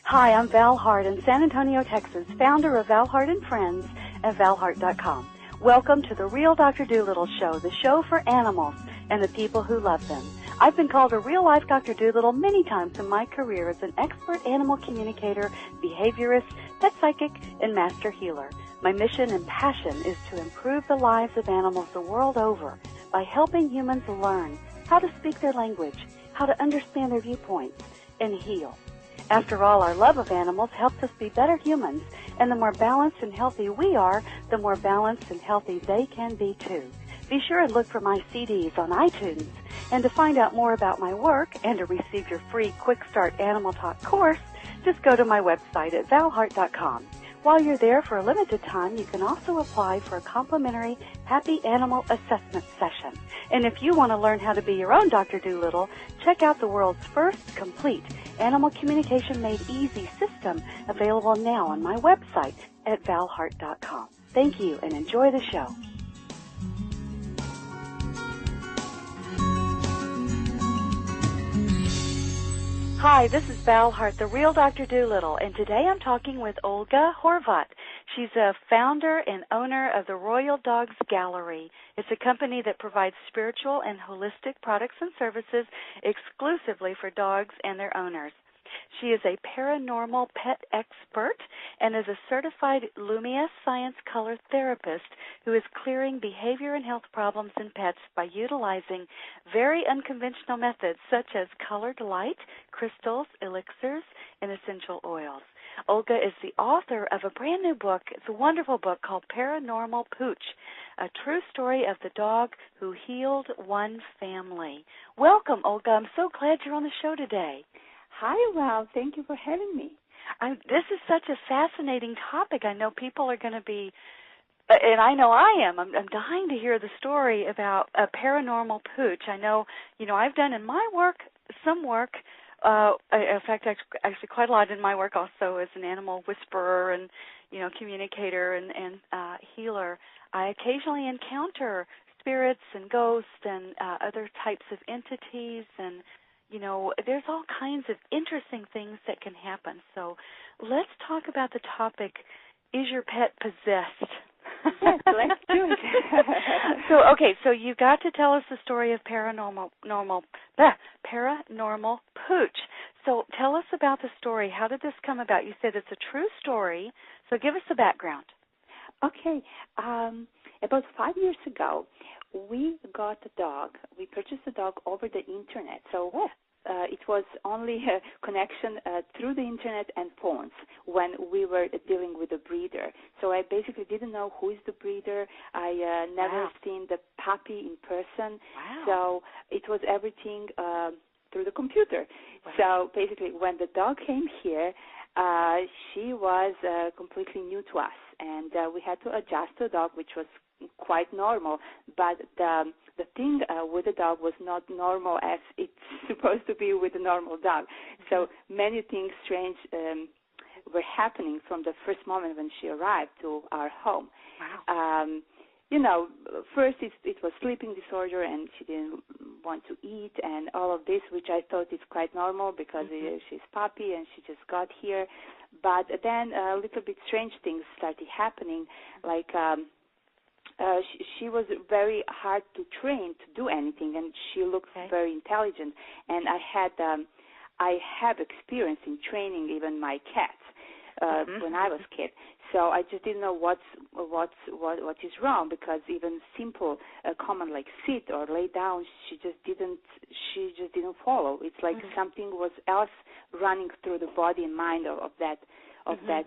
Hi, I'm Val Hart in San Antonio, Texas, founder of Val Hart and Friends at valhart.com. Welcome to the Real Dr. Doolittle Show, the show for animals and the people who love them. I've been called a real-life Dr. Doolittle many times in my career as an expert animal communicator, behaviorist, pet psychic, and master healer. My mission and passion is to improve the lives of animals the world over by helping humans learn how to speak their language, how to understand their viewpoints, and heal. After all, our love of animals helps us be better humans, and the more balanced and healthy we are, the more balanced and healthy they can be too. Be sure and look for my CDs on iTunes. And to find out more about my work and to receive your free Quick Start Animal Talk course, just go to my website at valhart.com. While you're there for a limited time, you can also apply for a complimentary Happy Animal Assessment session. And if you want to learn how to be your own Dr. Doolittle, check out the world's first complete Animal Communication Made Easy system, available now on my website at valhart.com. Thank you and enjoy the show. Hi, this is Val Hart, the real Dr. Doolittle, and today I'm talking with Olga Horvat. She's a founder and owner of the Royal Dogs Gallery. It's a company that provides spiritual and holistic products and services exclusively for dogs and their owners. She is a paranormal pet expert and is a certified Lumia science color therapist who is clearing behavior and health problems in pets by utilizing very unconventional methods such as colored light, crystals, elixirs, and essential oils. Olga is the author of a brand new book. It's a wonderful book called Paranormal Pooches, a true story of the dog who healed one family. Welcome, Olga. I'm so glad you're on the show today. Hi, Val. Thank you for having me. This is such a fascinating topic. I know people are going to be, and I know I am. I'm dying to hear the story about a paranormal pooch. I know, I've done in my work some work. In fact, actually quite a lot in my work also as an animal whisperer and, communicator and healer. I occasionally encounter spirits and ghosts and other types of entities, and there's all kinds of interesting things that can happen. So let's talk about the topic, is your pet possessed? Yes, let's do it. So you got to tell us the story of Paranormal Pooch. So tell us about the story. How did this come about? You said it's a true story, so give us the background. Okay. About 5 years ago, we got a dog. We purchased a dog over the Internet. So it was only a connection through the Internet and phones when we were dealing with a breeder. So I basically didn't know who is the breeder. I never seen the puppy in person. Wow. So it was everything through the computer. Wow. So basically when the dog came here, she was completely new to us. And we had to adjust the dog, which was quite normal, but the thing with the dog was not normal as it's supposed to be with a normal dog. So many things strange were happening from the first moment when she arrived to our home. Wow. First it was sleeping disorder, and she didn't want to eat, and all of this, which I thought is quite normal because she's puppy and she just got here. But then a little bit strange things started happening, like she was very hard to train to do anything, and she looked very intelligent. And I have experience in training even my cats when I was a kid. So I just didn't know what is wrong, because even simple command like sit or lay down, she just didn't follow. It's like something was else running through the body and mind of that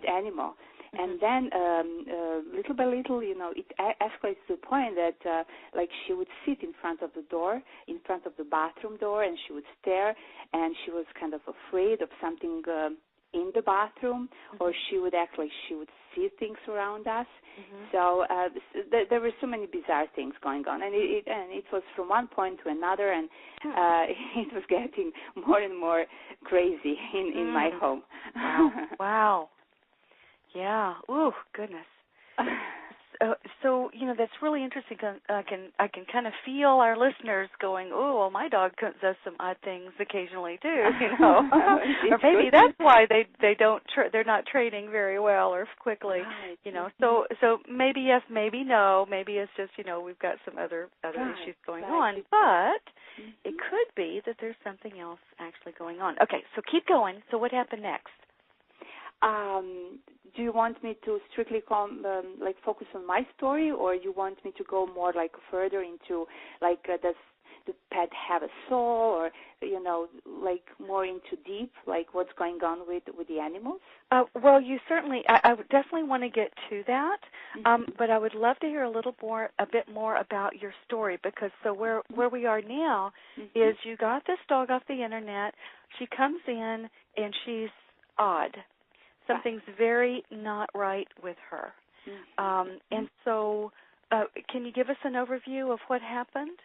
animal. And then little by little, it escalates to the point that like she would sit in front of the door, in front of the bathroom door, and she would stare, and she was kind of afraid of something in the bathroom, or she would act like she would see things around us. So there were so many bizarre things going on, and it was from one point to another, and it was getting more and more crazy in my home. Wow. Yeah. Ooh, goodness. so that's really interesting. I can kind of feel our listeners going, oh, well, my dog does some odd things occasionally too, or maybe that's why they're not training very well or quickly, right. So maybe yes, maybe no, maybe it's just we've got some other issues going on, but it could be that there's something else actually going on. Okay, so keep going. So what happened next? Do you want me to strictly focus on my story, or you want me to go more further into does the pet have a soul, or more into deep what's going on with the animals? Well, you certainly. I would definitely want to get to that, but I would love to hear a bit more about your story, because where we are now is you got this dog off the internet. She comes in and she's odd. Something's very not right with her. And so can you give us an overview of what happened?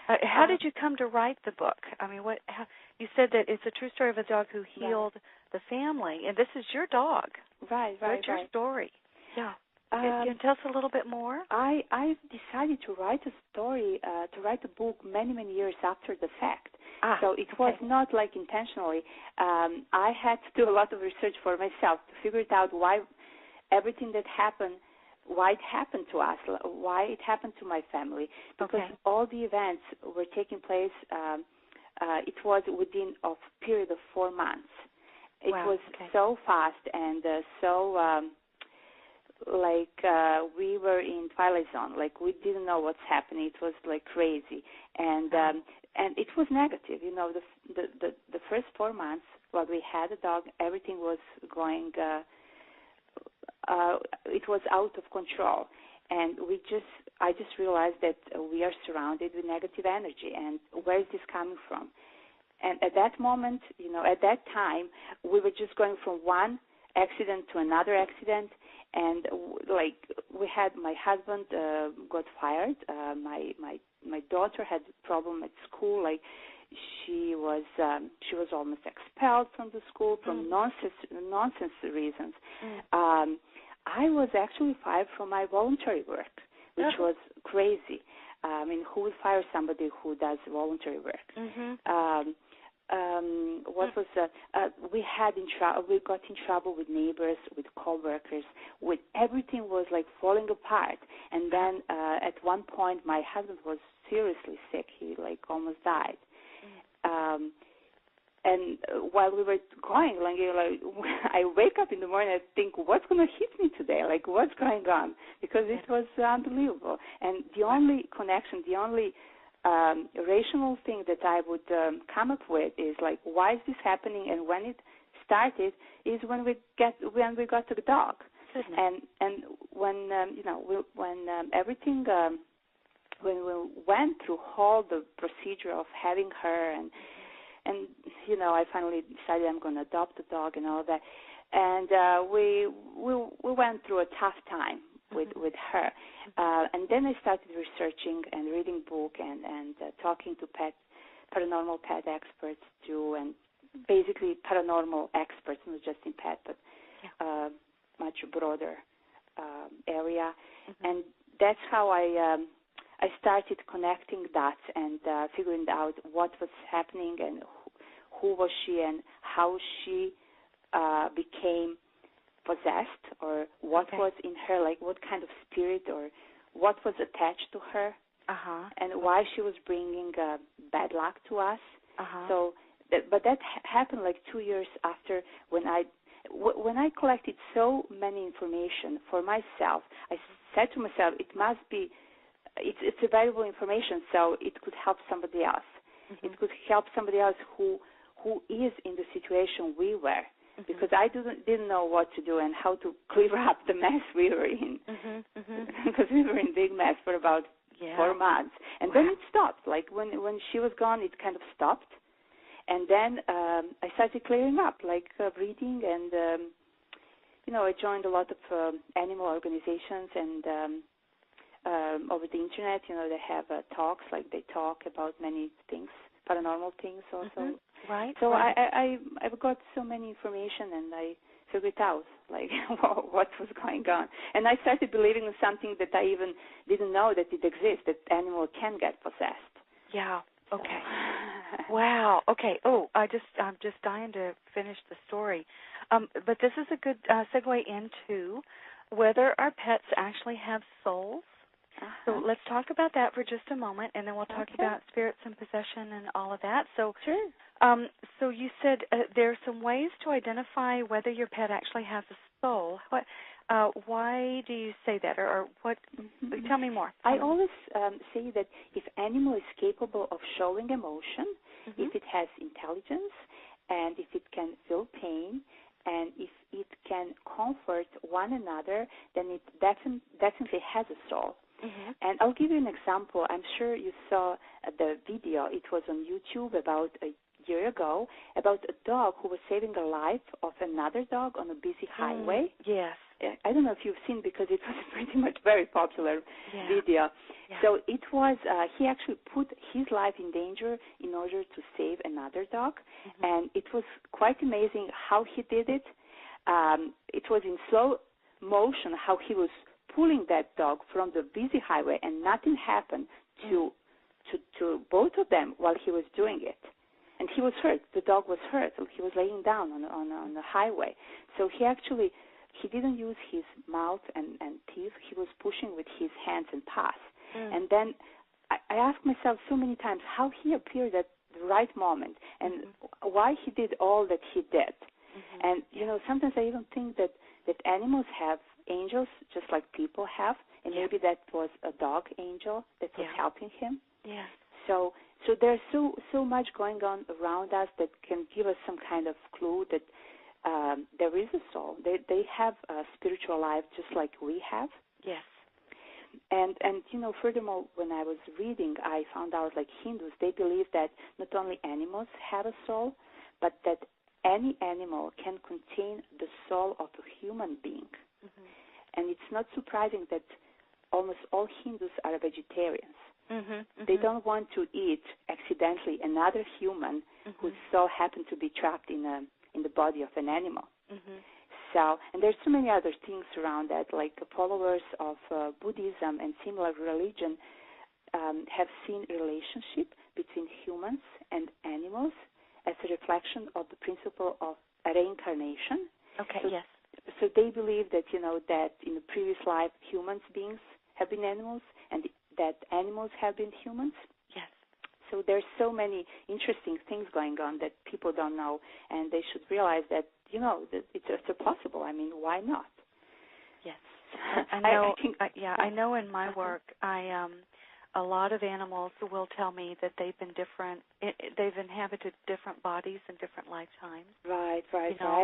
How did you come to write the book? I mean, you said that it's a true story of a dog who healed the family, and this is your dog. Right. What's your story? Yeah. Can you tell us a little bit more? I decided to write a story, to write a book many years after the fact. So it was not intentionally. I had to do a lot of research for myself to figure it out why everything that happened, why it happened to us, why it happened to my family. Because all the events were taking place, it was within a period of 4 months. It was so fast and so... we were in Twilight Zone. We didn't know what's happening. It was crazy, and it was negative. The first 4 months while we had a dog, everything was going. It was out of control, and I just realized that we are surrounded with negative energy, and where is this coming from? And at that moment, at that time, we were just going from one accident to another accident. And we had my husband got fired. My daughter had a problem at school. She was almost expelled from the school from nonsense reasons. I was actually fired from my voluntary work, which was crazy. I mean, who would fire somebody who does voluntary work? What was we got in trouble with neighbors, with coworkers, with everything was falling apart. And then at one point my husband was seriously sick. He almost died. And while we were going, I wake up in the morning and think, what's going to hit me today? What's going on? Because it was unbelievable. And the only connection, the only rational thing that I would come up with is why is this happening? And when it started is when we got to the dog, and when everything when we went through all the procedure of having her and I finally decided I'm going to adopt the dog and all that, and we went through a tough time with her. And then I started researching and reading book and talking to paranormal pet experts too, and basically paranormal experts, not just in pet, but much broader area. And that's how I started connecting dots and figuring out what was happening and who was she and how she became possessed, or what was in her, what kind of spirit or what was attached to her, and why she was bringing bad luck to us. So, but that happened 2 years after when I collected so many information for myself. I said to myself, it must be, it's a valuable information, so it could help somebody else. It could help somebody else who is in the situation we were. Because I didn't know what to do and how to clear up the mess we were in. Because we were in big mess for about 4 months. And then it stopped. When she was gone, it kind of stopped. And then I started clearing up, reading. And, I joined a lot of animal organizations. And over the Internet, they have talks, they talk about many things, paranormal things also. Right. So I've got so many information, and I figure it out, like what was going on. And I started believing in something that I even didn't know that it exists, that animal can get possessed. Yeah. Okay. Wow. Okay. Oh, I'm just dying to finish the story. But this is a good segue into whether our pets actually have souls. So let's talk about that for just a moment, and then we'll talk about spirits and possession and all of that. So, sure. So you said there are some ways to identify whether your pet actually has a soul. Why do you say that, or what? Mm-hmm. Tell me more. I always say that if animal is capable of showing emotion, mm-hmm. if it has intelligence, and if it can feel pain, and if it can comfort one another, then it definitely has a soul. Mm-hmm. And I'll give you an example. I'm sure you saw the video. It was on YouTube about a year ago about a dog who was saving the life of another dog on a busy highway. Yes. I don't know if you've seen, because it was pretty much very popular video. Yeah. So it was, he actually put his life in danger in order to save another dog. Mm-hmm. And it was quite amazing how he did it. It was in slow motion how he was pulling that dog from the busy highway, and nothing happened to both of them while he was doing it. And he was hurt. The dog was hurt. He was laying down on the highway. So he didn't use his mouth and teeth. He was pushing with his hands and paws. And then I asked myself so many times how he appeared at the right moment and why he did all that he did. Mm-hmm. And, sometimes I even think that have angels just like people have, and maybe that was a dog angel that was helping him. Yeah. So there's so much going on around us that can give us some kind of clue that there is a soul. They have a spiritual life just like we have. Yes. And furthermore, when I was reading, I found out like Hindus, they believe that not only animals have a soul, but that any animal can contain the soul of a human being. Mm-hmm. And it's not surprising that almost all Hindus are vegetarians. Mm-hmm. Mm-hmm. They don't want to eat accidentally another human whose soul happened to be trapped in the body of an animal. Mm-hmm. So, and there's so many other things around that, like followers of Buddhism and similar religion have seen a relationship between humans and animals as a reflection of the principle of reincarnation. Okay, yes. So they believe that, that in the previous life, human beings have been animals and that animals have been humans. Yes. So there's so many interesting things going on that people don't know, and they should realize that, that it's possible. I mean, why not? Yes. I know. I know in my work, a lot of animals will tell me that they've been different. They've inhabited different bodies in different lifetimes. Right.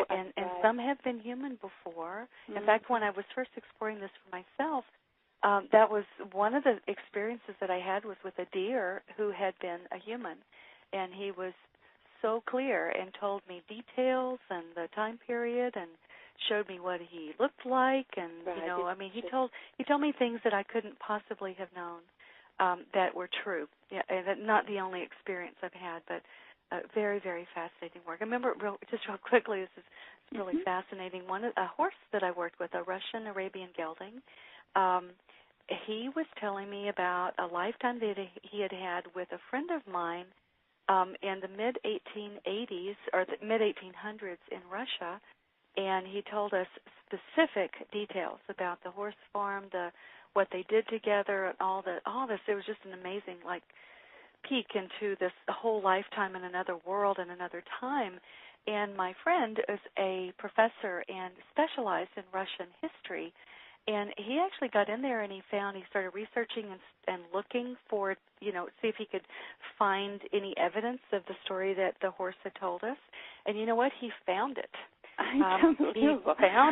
And some have been human before. Mm-hmm. In fact, when I was first exploring this for myself, that was one of the experiences that I had was with a deer who had been a human, and he was so clear and told me details and the time period and showed me what he looked like, and he told me things that I couldn't possibly have known that were true. Yeah, and not the only experience I've had, but very, very fascinating work. I remember real quickly. This is really fascinating. A horse that I worked with, a Russian Arabian gelding. He was telling me about a lifetime that he had had with a friend of mine in the mid-1880s or the mid-1800s in Russia, and he told us specific details about the horse farm, what they did together, and all this. It was just an amazing peek into this whole lifetime in another world and another time. And my friend is a professor and specialized in Russian history. And he actually got in there and he started researching and looking for, see if he could find any evidence of the story that the horse had told us. And you know what? He found it. He found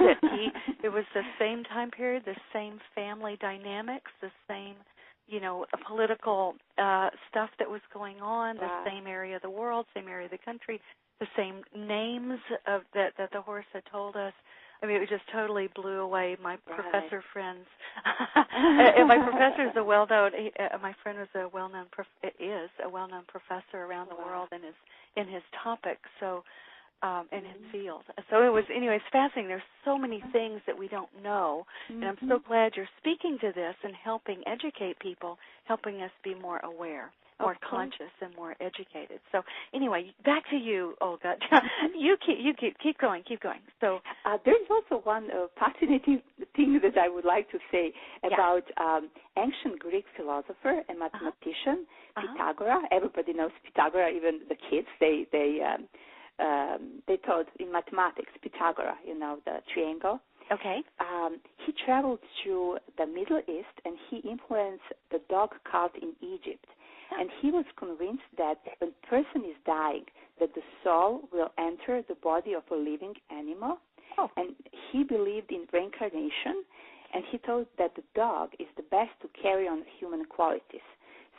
it. It was the same time period, the same family dynamics, the same, political stuff that was going on, the same area of the world, same area of the country, the same names that the horse had told us. I mean, it just totally blew away my professor friends. And my professor is my friend was a well-known professor around the world in his topic. So and had sealed. So it was, anyway, it's fascinating. There's so many things that we don't know, and I'm so glad you're speaking to this and helping educate people, helping us be more aware, more conscious, and more educated. So anyway, back to you, Olga. you keep going. So there's also one fascinating thing that I would like to say about ancient Greek philosopher and mathematician Pythagoras. Everybody knows Pythagoras, even the kids. They taught in mathematics Pythagoras, the triangle. Okay. He traveled through the Middle East, and he influenced the dog cult in Egypt. And he was convinced that when a person is dying, that the soul will enter the body of a living animal. Oh. And he believed in reincarnation, and he thought that the dog is the best to carry on human qualities.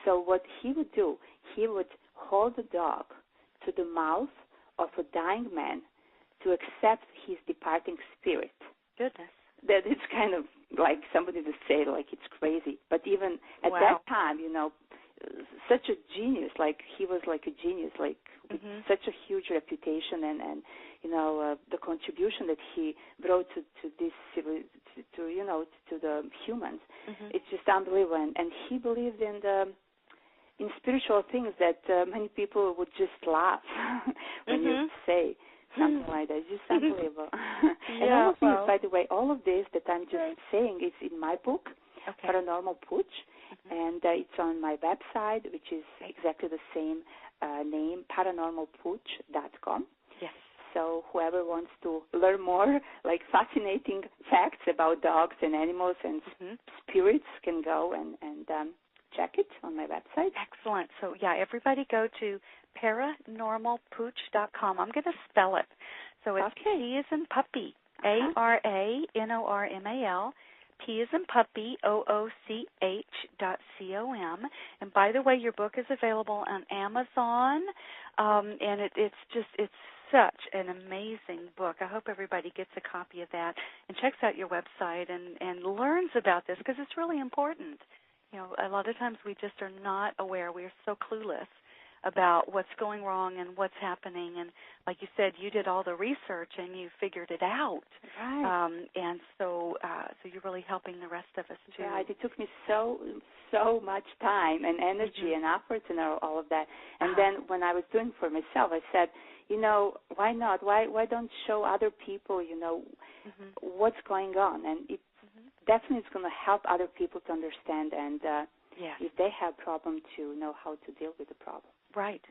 So what he would do, he would hold the dog to the mouth of a dying man to accept his departing spirit. Goodness. That it's kind of like somebody would say, like, it's crazy. But even at that time, such a genius, like he was like a genius, like with such a huge reputation and the contribution that he brought to this to the humans. It's just unbelievable. And he believed in spiritual things that many people would just laugh when you say something like that. It's just unbelievable. And all of this, by the way, all of this that I'm just saying is in my book, Paranormal Pooch, and it's on my website, which is exactly the same name, paranormalpooch.com. Yes. So whoever wants to learn more, like fascinating facts about dogs and animals and spirits can go and check it on my website. Excellent. So, everybody go to paranormalpooch.com. I'm going to spell it. So it's P as in puppy, ARANORMAL, P as in puppy, OOCH.com. And by the way, your book is available on Amazon, and it's such an amazing book. I hope everybody gets a copy of that and checks out your website and learns about this, because it's really important. A lot of times we just are not aware. We are so clueless about what's going wrong and what's happening. And like you said, you did all the research and you figured it out. Right. And so you're really helping the rest of us too. Right. It took me so much time and energy and effort and all of that. And then when I was doing for myself, I said, why not? Why don't show other people, what's going on? And it definitely is going to help other people to understand, and if they have problem, to know how to deal with the problem. Right.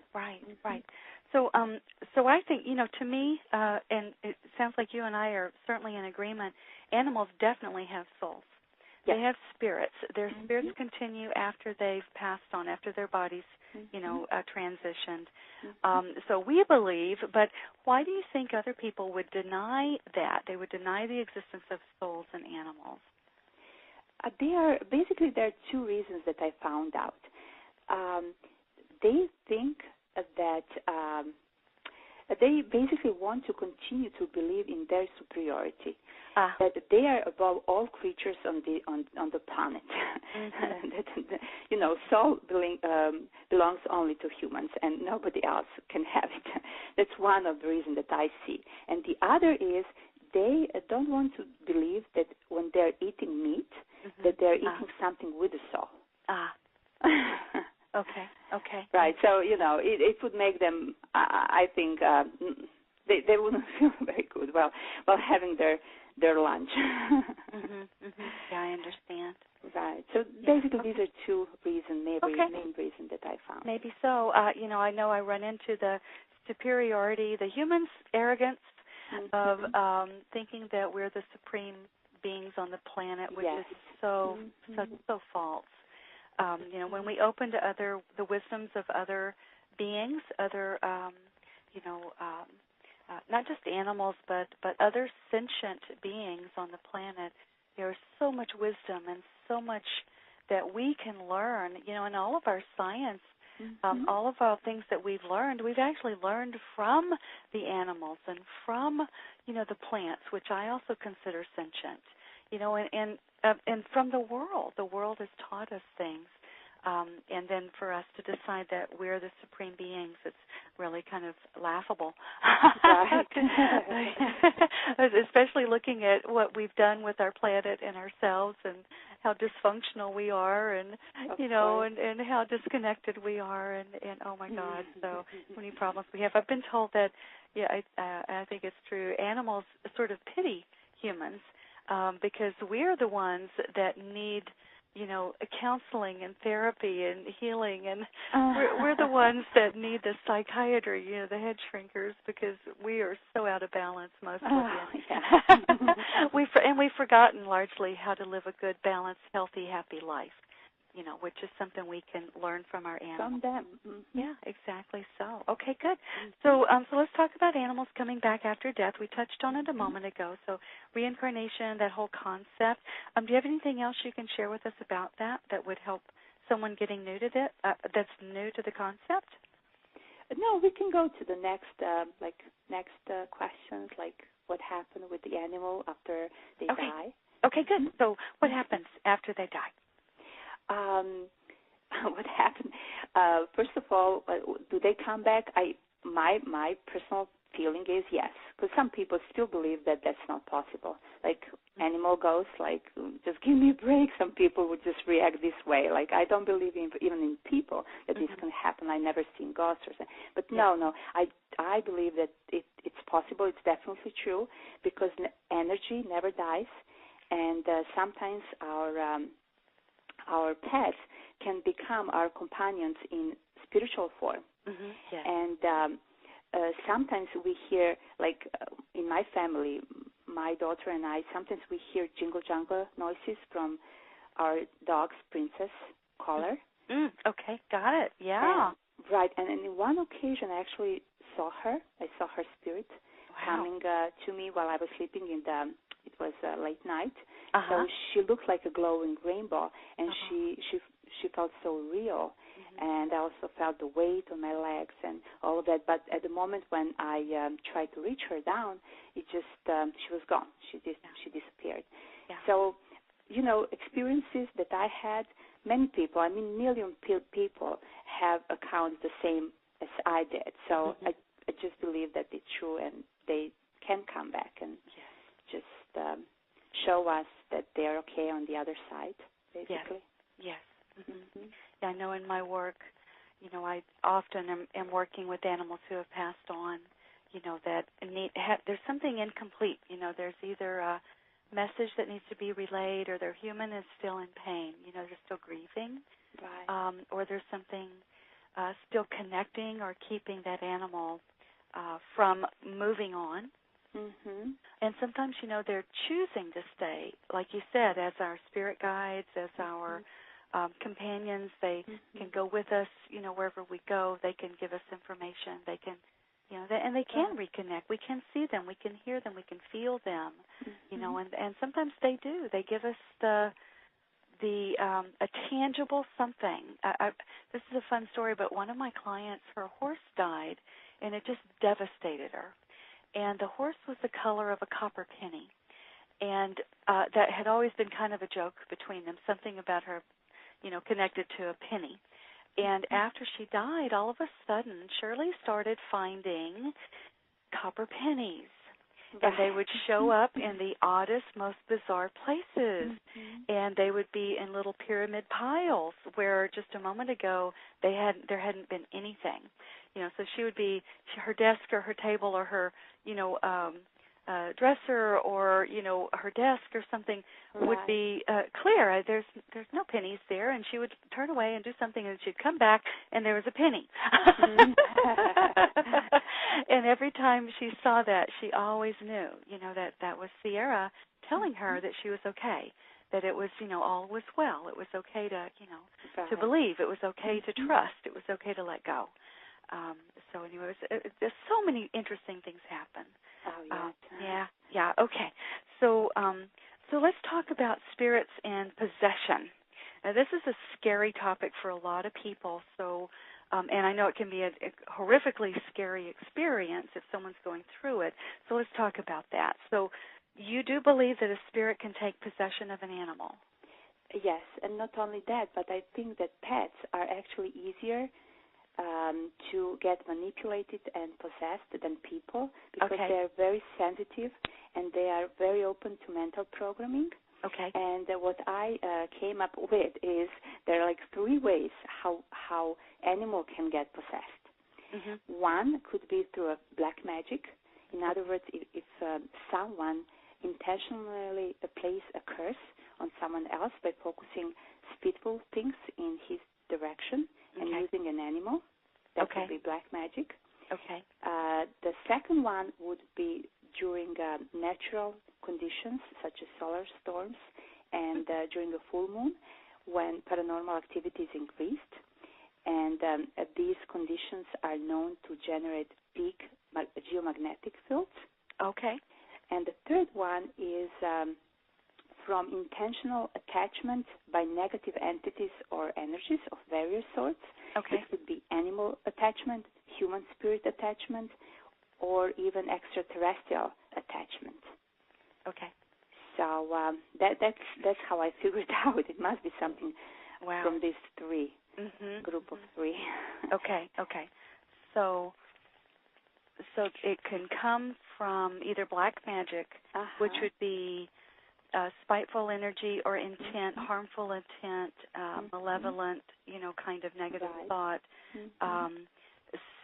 So I think, to me, and it sounds like you and I are certainly in agreement, animals definitely have souls. Yes. They have spirits. Their spirits continue after they've passed on, after their bodies, transitioned. So we believe, but why do you think other people would deny that? They would deny the existence of souls in animals? There are two reasons that I found out. They think that they basically want to continue to believe in their superiority, that they are above all creatures on the planet. That, soul belongs only to humans, and nobody else can have it. That's one of the reasons that I see. And the other is they don't want to believe that when they're eating meat, that they're eating something with a soul. Okay. Right. So, it would make them, I think, they wouldn't feel very good while having their lunch. Yeah, I understand. Right. So basically these are two reasons, main reason that I found. Maybe so. I know I run into the superiority, the human's arrogance of thinking that we're the supreme beings on the planet, which is so false. When we open to the wisdoms of other beings, other, not just animals, but other sentient beings on the planet, there's so much wisdom and so much that we can learn. In all of our science, all of our things that we've actually learned from the animals and from, the plants, which I also consider sentient, and from the world. The world has taught us things And then for us to decide that we're the supreme beings, it's really kind of laughable. Right. Especially looking at what we've done with our planet and ourselves and how dysfunctional we are and, and how disconnected we are and oh, my God, so many problems we have. I've been told that, I think it's true, animals sort of pity humans because we're the ones that need counseling and therapy and healing, and we're the ones that need the psychiatry, the head shrinkers, because we are so out of balance most of the time. We've forgotten largely how to live a good, balanced, healthy, happy life, which is something we can learn from our animals. From them. Yeah, exactly so. Okay, good. So let's talk about animals coming back after death. We touched on it a moment ago. So reincarnation, that whole concept. Do you have anything else you can share with us about that would help someone getting new to it, that's new to the concept? No, we can go to the next questions, like what happened with the animal after they die. Okay, good. So what happens after they die? What happened? First of all, do they come back? My personal feeling is yes, because some people still believe that that's not possible. Like animal ghosts, like just give me a break. Some people would just react this way. Like I don't believe even in people that this can happen. I never seen ghosts or something. But no, I believe that it's possible. It's definitely true because energy never dies, and sometimes our pets can become our companions in spiritual form. Yes. And sometimes we hear, like in my family, my daughter and I, sometimes we hear jingle-jangle noises from our dog's Princess collar. Okay, got it. Yeah. Right, and in one occasion I actually saw her. I saw her spirit coming to me while I was sleeping it was late night. So she looked like a glowing rainbow, and she felt so real. And I also felt the weight on my legs and all of that. But at the moment when I tried to reach her down, it just she was gone. She disappeared. Yeah. So, experiences that I had, many people, million people have accounts the same as I did. So I just believe that it's true, and they can come back and just show us that they're okay on the other side, basically. Yes. Yeah, I know in my work, I often am working with animals who have passed on, that there's something incomplete. There's either a message that needs to be relayed, or their human is still in pain. They're still grieving. Right. Or there's something still connecting or keeping that animal from moving on. And sometimes, they're choosing to stay, like you said, as our spirit guides, as our companions. They can go with us, wherever we go. They can give us information. They can, and they can reconnect. We can see them. We can hear them. We can feel them, and sometimes they do. They give us a tangible something. This is a fun story, but one of my clients, her horse died, and it just devastated her. And the horse was the color of a copper penny. And that had always been kind of a joke between them, something about her, connected to a penny. And after she died, all of a sudden, Shirley started finding copper pennies. And they would show up in the oddest, most bizarre places. And they would be in little pyramid piles where just a moment ago there hadn't been anything. So she would be, her desk or her table or her, dresser or, her desk or something would be clear. There's no pennies there. And she would turn away and do something, and she'd come back and there was a penny. And every time she saw that, she always knew, that was Sierra telling her that she was okay, that it was, all was well. It was okay to, to believe. It was okay to trust. It was okay to let go. So anyway, there's so many interesting things happen. Oh, yes. Yeah. Okay. So let's talk about spirits and possession. Now, this is a scary topic for a lot of people. So, and I know it can be a horrifically scary experience if someone's going through it. So let's talk about that. So, you do believe that a spirit can take possession of an animal? Yes, and not only that, but I think that pets are actually easier to get manipulated and possessed than people because they are very sensitive and they are very open to mental programming. Okay. And what I came up with is there are like 3 ways how animal can get possessed. Mm-hmm. One could be through a black magic. In other words, if someone intentionally place a curse on someone else by focusing spiteful things in his direction and using an animal, that would be black magic. Okay. The second one would be during natural conditions such as solar storms and during a full moon when paranormal activity is increased. And these conditions are known to generate big geomagnetic fields. Okay. And the third one is from intentional attachment by negative entities or energies of various sorts. Okay. It could be animal attachment, human spirit attachment, or even extraterrestrial attachment. Okay. So that's how I figured out. It must be something from these 3, group of 3. Okay. So it can come from either black magic, which would be spiteful energy or intent, harmful intent, malevolent, kind of negative thought,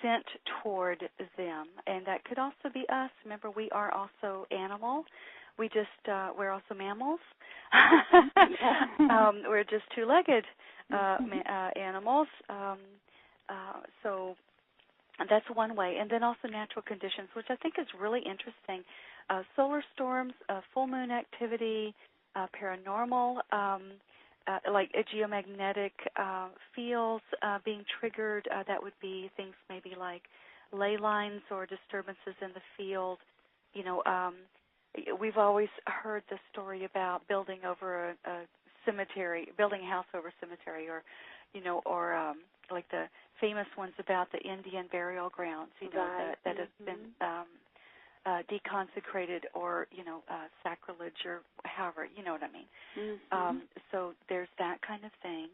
sent toward them. And that could also be us. Remember, we are also animal. We're also mammals. We're just 2-legged animals. So that's one way. And then also natural conditions, which I think is really interesting. Solar storms, full moon activity, paranormal, like geomagnetic fields being triggered. That would be things maybe like ley lines or disturbances in the field. We've always heard the story about building over a cemetery, building a house over a cemetery, or like the famous ones about the Indian burial grounds, that has been deconsecrated or, sacrilege or however, you know what I mean. So there's that kind of thing.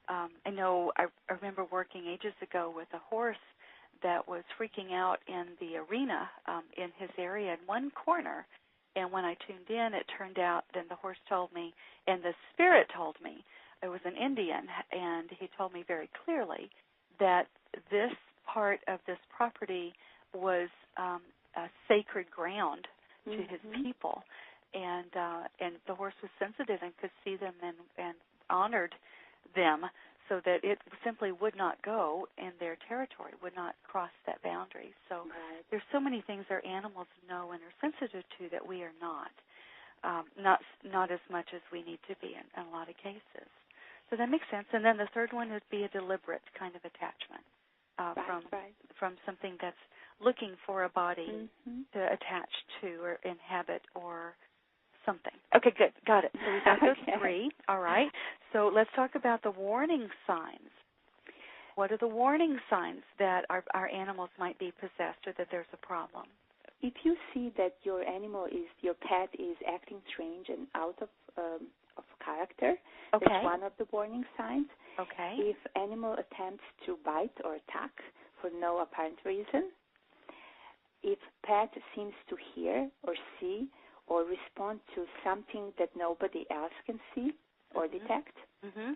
I remember working ages ago with a horse that was freaking out in the arena in his area in one corner. And when I tuned in, it turned out, then the horse told me, and the spirit told me, it was an Indian, and he told me very clearly that this part of this property was a sacred ground to his people. And the horse was sensitive and could see them and honored them so that it simply would not go in their territory, would not cross that boundary. So there's so many things our animals know and are sensitive to that we are not as much as we need to be in a lot of cases. So that makes sense. And then the third one would be a deliberate kind of attachment from something that's looking for a body to attach to or inhabit or something. Okay, good. Got it. So we've got those 3. All right. So let's talk about the warning signs. What are the warning signs that our animals might be possessed or that there's a problem? If you see that your pet is acting strange and out of character, that's one of the warning signs. Okay. If animal attempts to bite or attack for no apparent reason, if pet seems to hear or see or respond to something that nobody else can see or detect,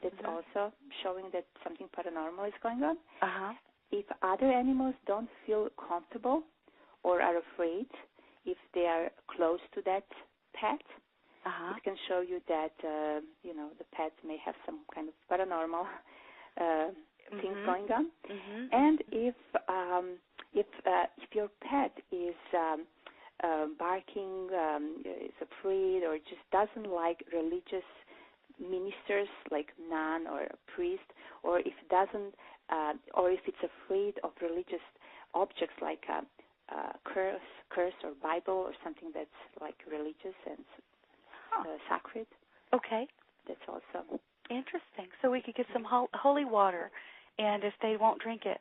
that's also showing that something paranormal is going on. If other animals don't feel comfortable or are afraid if they are close to that pet, it can show you that the pet may have some kind of paranormal things going on. And if your pet is barking, is afraid, or just doesn't like religious ministers like nun or a priest, or if it's afraid of religious objects like a curse or Bible or something that's like religious and sacred. Okay. That's also interesting. So we could get some holy water, and if they won't drink it.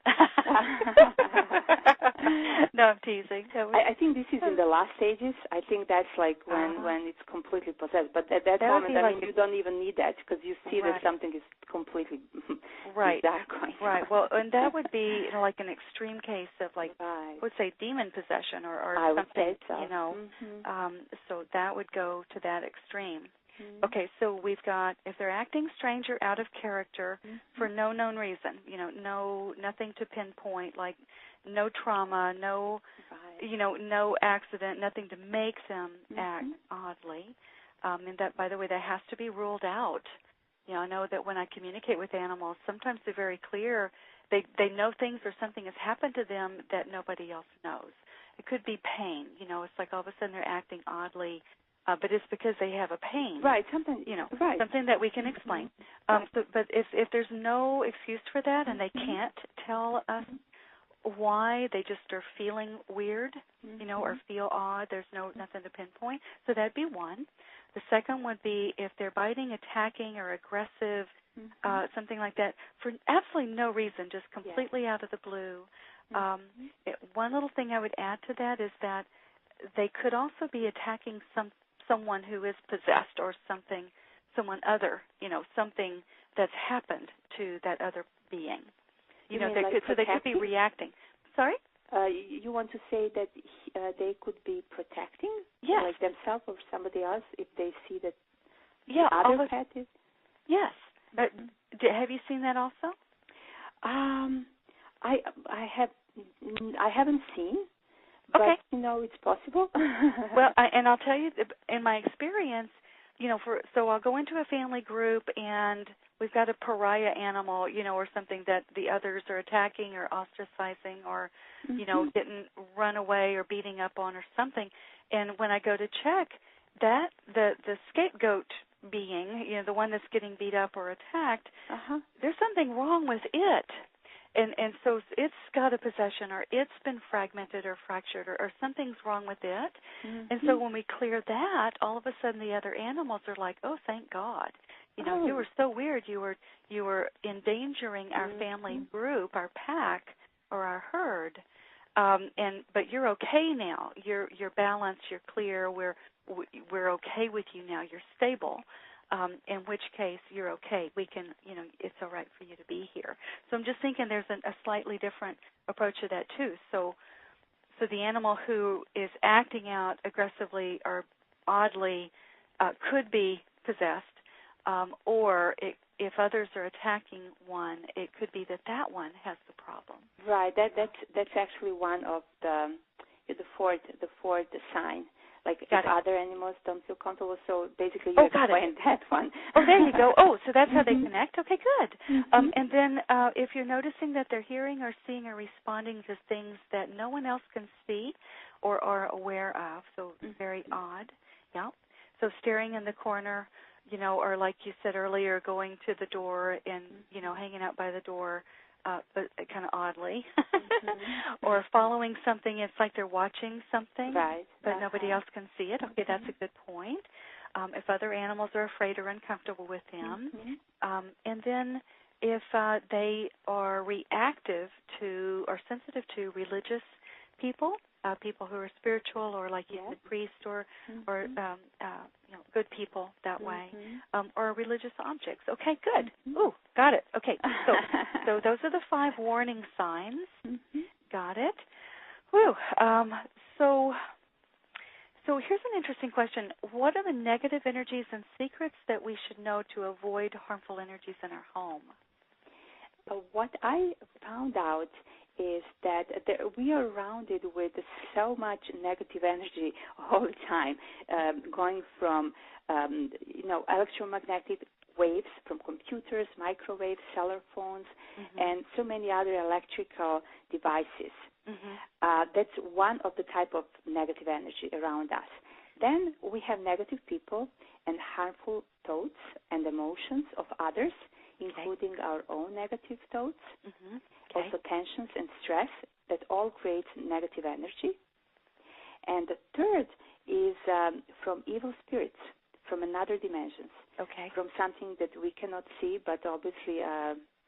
No, I'm teasing. I think this is in the last stages. I think that's like when it's completely possessed. But at that moment, I mean, you don't even need that because you see that something is completely bizarre going on. Right. Well, and that would be like an extreme case of like, I would say demon possession or I something. Would say so. You know, so that would go to that extreme. Okay, so we've got if they're acting strange or out of character for no known reason, you know, nothing to pinpoint, like no trauma, no, you know, no accident, nothing to make them act oddly. And that, by the way, that has to be ruled out. You know, I know that when I communicate with animals, sometimes they're very clear. They know things or something has happened to them that nobody else knows. It could be pain. You know, it's like all of a sudden they're acting oddly. But it's because they have a pain, right? Something, something that we can explain. But if there's no excuse for that, and they can't tell us why, they just are feeling weird, you know, or feel odd. There's nothing to pinpoint. So that'd be one. The second would be if they're biting, attacking, or aggressive, something like that, for absolutely no reason, just completely out of the blue. One little thing I would add to that is that they could also be attacking someone who is possessed or someone other, you know, something that's happened to that other being. You know, they could be reacting. Sorry? You want to say that they could be protecting, like themselves or somebody else, if they see that the other pet is? Yes. Have you seen that also? I haven't seen. But, you know, it's possible. Well, and I'll tell you, in my experience, you know, so I'll go into a family group and we've got a pariah animal, you know, or something that the others are attacking or ostracizing or, you know, getting run away or beating up on or something. And when I go to check, that the scapegoat being, you know, the one that's getting beat up or attacked, there's something wrong with it. And so it's got a possession or it's been fragmented or fractured or something's wrong with it. And so when we clear that, all of a sudden the other animals are like, oh, thank God. You know, you were so weird. You were endangering our family group, our pack, or our herd. But you're okay now. You're balanced. You're clear. We're okay with you now. You're stable. In which case you're okay. We can, you know, it's all right for you to be here. So I'm just thinking there's a slightly different approach to that too. So the animal who is acting out aggressively or oddly could be possessed, or if others are attacking one, it could be that one has the problem. Right. That's actually one of the fourth sign. Like if other animals don't feel comfortable, so basically you explained that one. Oh, there you go. Oh, so that's how they connect? Okay, good. And then if you're noticing that they're hearing or seeing or responding to things that no one else can see or are aware of, so very odd, So staring in the corner, you know, or like you said earlier, going to the door and, you know, hanging out by the door, but kind of oddly, or following something. It's like they're watching something, but nobody else can see it. Okay, that's a good point. If other animals are afraid or uncomfortable with them, and then if they are reactive to or sensitive to religious people, people who are spiritual or like you said, priests or you know, good people that way, or religious objects. Okay, good. Ooh, got it. Okay, so those are the 5 warning signs. Got it. Whew. So here's an interesting question. What are the negative energies and secrets that we should know to avoid harmful energies in our home? What I found out is that we are surrounded with so much negative energy all the time, going from, you know, electromagnetic waves from computers, microwaves, cellular phones, and so many other electrical devices. That's one of the type of negative energy around us. Then we have negative people and harmful thoughts and emotions of others, including our own negative thoughts, also tensions and stress that all creates negative energy. And the third is from evil spirits, from another dimensions, from something that we cannot see, but obviously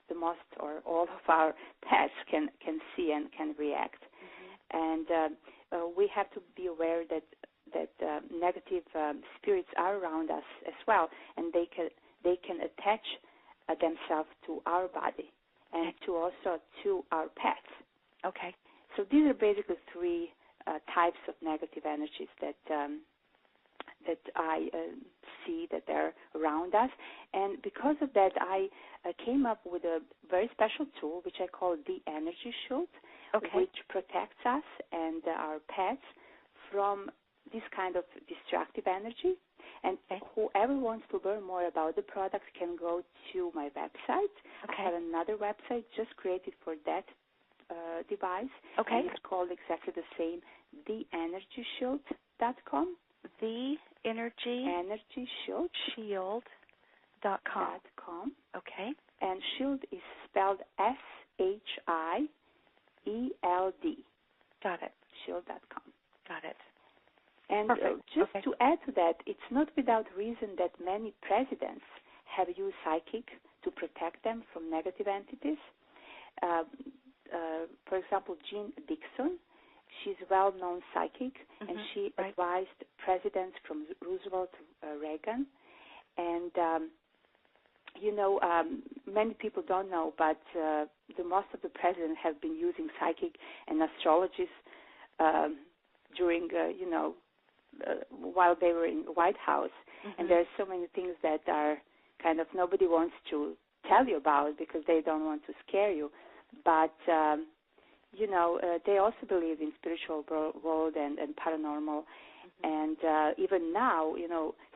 the most or all of our pets can see and can react. And we have to be aware that negative spirits are around us as well, and they can attach themselves to our body and also to our pets. Okay. So these are basically three types of negative energies that I see that they're around us. And because of that, I came up with a very special tool, which I call the Energy Chute, which protects us and our pets from this kind of destructive energy. And whoever wants to learn more about the product can go to my website. I have another website just created for that device. And it's called exactly the same, theenergyshield.com. theenergyshield.com. Okay. And shield is spelled SHIELD. Got it. Shield.com. Got it. And just to add to that, it's not without reason that many presidents have used psychic to protect them from negative entities. For example, Jean Dixon, she's a well-known psychic, and she advised presidents from Roosevelt to Reagan. And, many people don't know, but the most of the presidents have been using psychic and astrologists during, while they were in the White House. And there are so many things that are kind of nobody wants to tell you about because they don't want to scare you. But, they also believe in spiritual world and paranormal. And even now,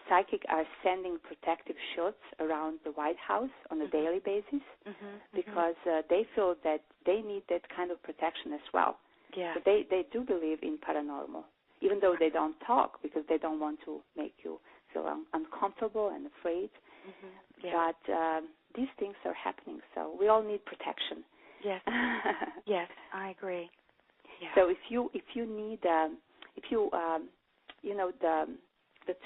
psychic are sending protective shots around the White House on a daily basis because they feel that they need that kind of protection as well. Yeah. So they do believe in paranormal, even though they don't talk because they don't want to make you feel uncomfortable and afraid. But these things are happening, so we all need protection. Yes. Yes, I agree. Yeah. So if you need the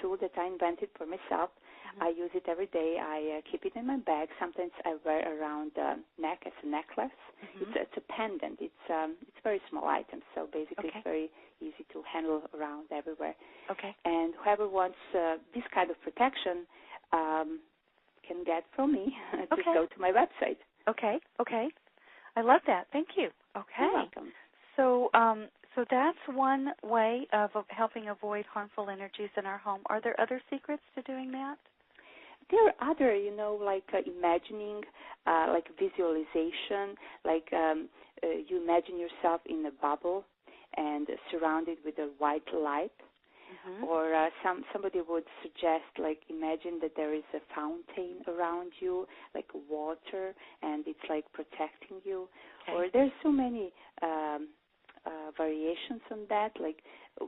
tool that I invented for myself, I use it every day. I keep it in my bag. Sometimes I wear around the neck as a necklace. It's a pendant. It's a very small item, so basically it's very easy to handle around everywhere. Okay. And whoever wants this kind of protection can get from me. Just go to my website. Okay. Okay. I love that. Thank you. Okay. You're welcome. So, so that's one way of helping avoid harmful energies in our home. Are there other secrets to doing that? There are other, like imagining, like visualization, like you imagine yourself in a bubble and surrounded with a white light. Or somebody would suggest, like, imagine that there is a fountain around you, like water, and it's like protecting you. Or there's so many variations on that, like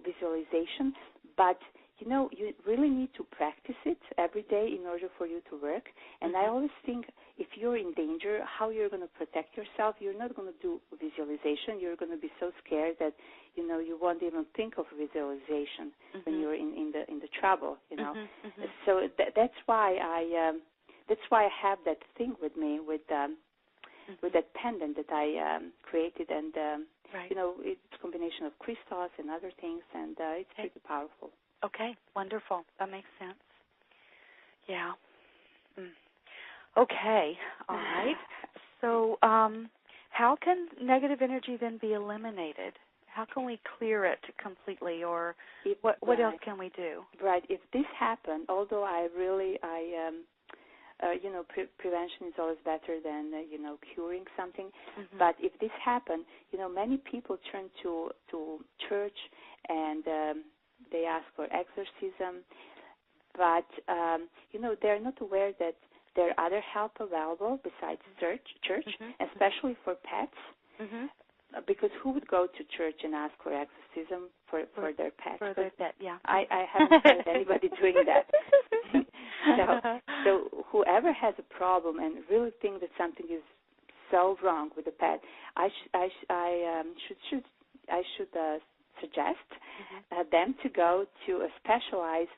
visualization. But, you really need to practice it every day in order for you to work. And I always think if you're in danger, how you're going to protect yourself, you're not going to do visualization. You're going to be so scared that, you won't even think of visualization when you're in the trouble, So that's why I have that thing with me with that pendant that I created, and it's a combination of crystals and other things, and it's pretty powerful. Okay, wonderful. That makes sense. Yeah. Okay, all right. So how can negative energy then be eliminated? How can we clear it completely, or what else can we do? Right. If this happened, although prevention is always better than, curing something. But if this happened, many people turn to church and they ask for exorcism. But, they're not aware that there are other help available besides church, especially for pets. Because who would go to church and ask for exorcism for their pets? For their pet, yeah. I haven't heard anybody doing that. So whoever has a problem and really think that something is so wrong with the pet, I should suggest them to go to a specialized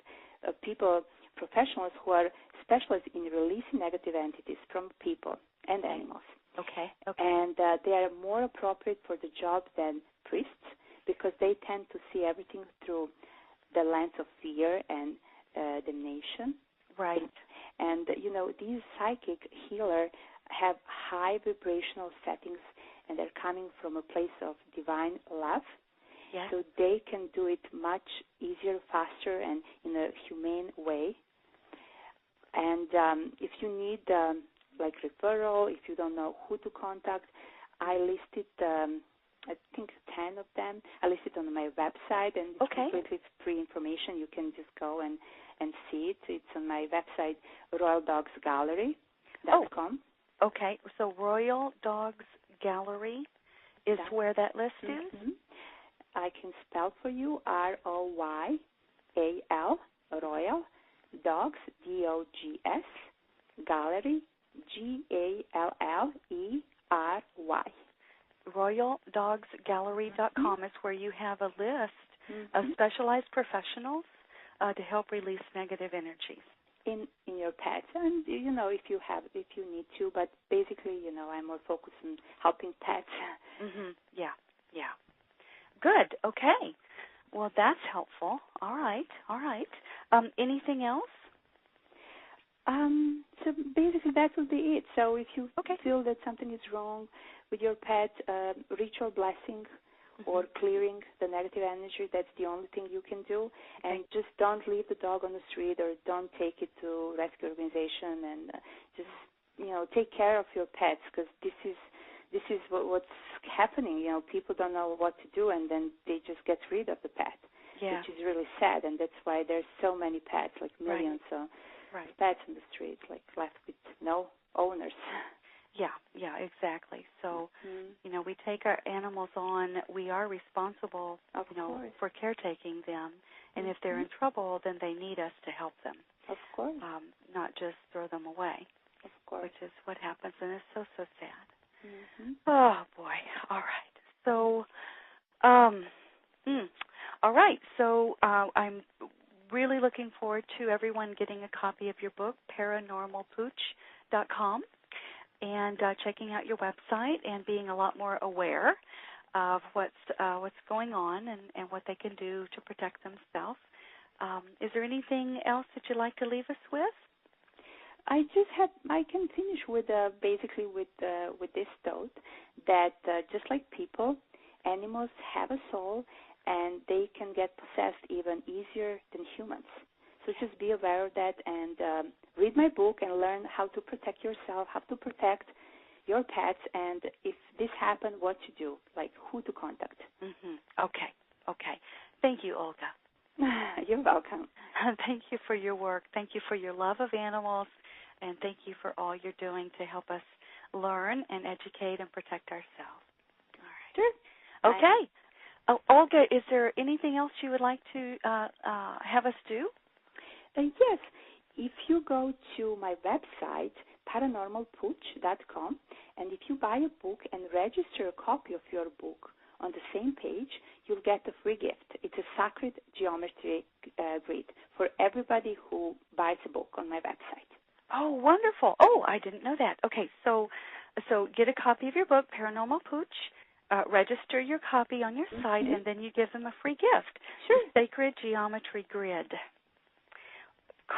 professionals who are specialized in releasing negative entities from people and animals. Okay. And they are more appropriate for the job than priests because they tend to see everything through the lens of fear and damnation. Right. And, these psychic healers have high vibrational settings, and they're coming from a place of divine love. Yes. So they can do it much easier, faster, and in a humane way. And if you need, referral, if you don't know who to contact, I listed, I think 10 of them. I listed on my website, and it's completely free information. You can just go and see it. It's on my website, royaldogsgallery.com. Okay, so Royal Dogs Gallery is where that list is? I can spell for you, ROYAL, Royal Dogs, DOGS, Gallery, GALLERY. RoyalDogsGallery.com is where you have a list of specialized professionals to help release negative energies in your pets, and if you need to, but basically, I'm more focused on helping pets. Yeah. Good. Okay. Well, that's helpful. All right. Anything else? So basically, that would be it. So if you feel that something is wrong with your pet, ritual blessing or clearing the negative energy, that's the only thing you can do. And just don't leave the dog on the street, or don't take it to rescue organization, and just take care of your pets, because this is what's happening. People don't know what to do, and then they just get rid of the pet, which is really sad. And that's why there's so many pets, like millions of pets in the street, left with no owners. Yeah, exactly. So, we take our animals on. We are responsible, for caretaking them. And if they're in trouble, then they need us to help them. Of course. Not just throw them away. Of course. Which is what happens, and it's so, so sad. Oh, boy. All right. So, all right. So I'm really looking forward to everyone getting a copy of your book, ParanormalPooch.com, and checking out your website and being a lot more aware of what's going on and what they can do to protect themselves. Is there anything else that you'd like to leave us with? I can finish with basically with this thought that just like people, animals have a soul, and they can get possessed even easier than humans. So just be aware of that, and read my book and learn how to protect yourself, how to protect your pets, and if this happens, what to do, like who to contact. Okay. Thank you, Olga. You're welcome. Thank you for your work. Thank you for your love of animals, and thank you for all you're doing to help us learn and educate and protect ourselves. All right. Sure. Okay. Olga, is there anything else you would like to have us do? Yes. If you go to my website, paranormalpooch.com, and if you buy a book and register a copy of your book on the same page, you'll get a free gift. It's a sacred geometry grid for everybody who buys a book on my website. Oh, wonderful. Oh, I didn't know that. Okay, so get a copy of your book, Paranormal Pooch, register your copy on your site, and then you give them a free gift. Sure. Sacred Geometry Grid.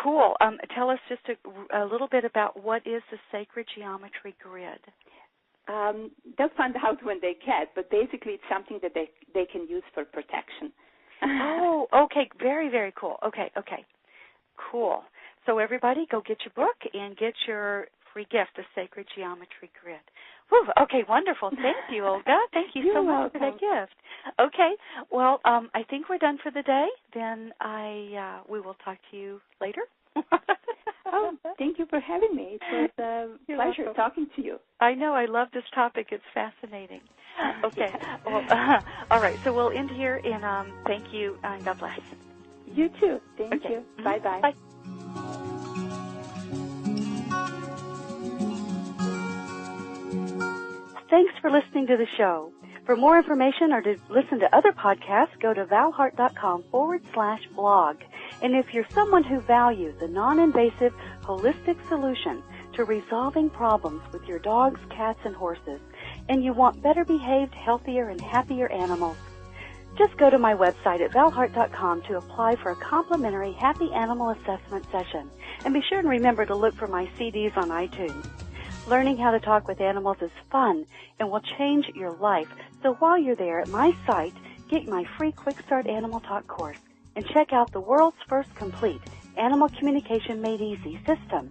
Cool. Tell us just a little bit about what is the Sacred Geometry Grid. They'll find out when they get, but basically it's something that they can use for protection. Oh, okay. Very, very cool. Okay. Cool. So everybody go get your book and get your free gift, the Sacred Geometry Grid. Whew, okay, wonderful. Thank you, Olga. Thank you so much for that gift. Okay. Well, I think we're done for the day. Then we will talk to you later. Oh, thank you for having me. It was a pleasure talking to you. I know. I love this topic. It's fascinating. Okay. Well, all right. So we'll end here, and thank you, and God bless. You too. Thank you. Bye-bye. Bye. Thanks for listening to the show. For more information or to listen to other podcasts, go to valhart.com/blog. And if you're someone who values a non-invasive, holistic solution to resolving problems with your dogs, cats, and horses, and you want better behaved, healthier, and happier animals, Just go to my website at valhart.com to apply for a complimentary Happy Animal Assessment session. And be sure and remember to look for my CDs on iTunes. Learning how to talk with animals is fun and will change your life. So while you're there at my site, get my free Quick Start Animal Talk course and check out the world's first complete Animal Communication Made Easy system.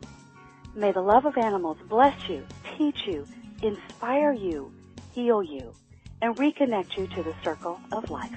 May the love of animals bless you, teach you, inspire you, heal you, and reconnect you to the circle of life.